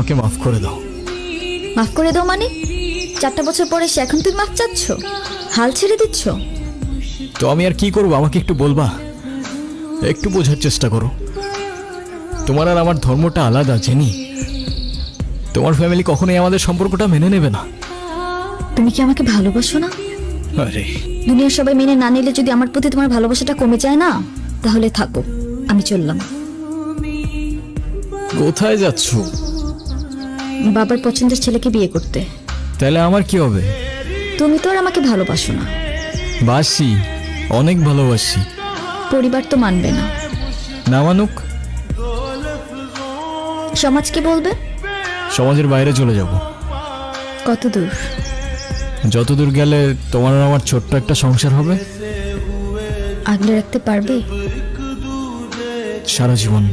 আমাকে মাফ করে দাও। মাফ করে দাও মানে? 4টা বছর পরে সে এখন তুমি মাফ চাচ্ছ? হাল ছেড়ে দিচ্ছ? তো আমি আর কি করবো, আমাকে একটু বলবা? একটু বোঝার চেষ্টা করো। তোমার আর আমার ধর্মটা আলাদা, জেনি। তোমার ফ্যামিলি কখনোই আমাদের সম্পর্কটা মেনে নেবে না। তুমি কি আমাকে ভালোবাসো না? আরে দুনিয়ার সবাই মেনে না নিলে যদি আমার প্রতি তোমার ভালোবাসাটা কমে যায় না, তাহলে থাকো, আমি চললাম। কোথায় যাচ্ছ? বাবার পছন্দের ছেলেকে বিয়ে করতে। তাহলে আমার কি হবে? তুমি তো আর আমাকে ভালোবাসো না। বাসি, অনেক ভালোবাসি। পরিবার তো মানবে না। না মানুক? সমাজ কি বলবে? সমাজের বাইরে চলে যাব। কত দূর? যতদূর গেলে তোমার আর আমার ছোট্ট একটা সংসার হবে। আগলে রাখতে পারবে? সারা জীবন।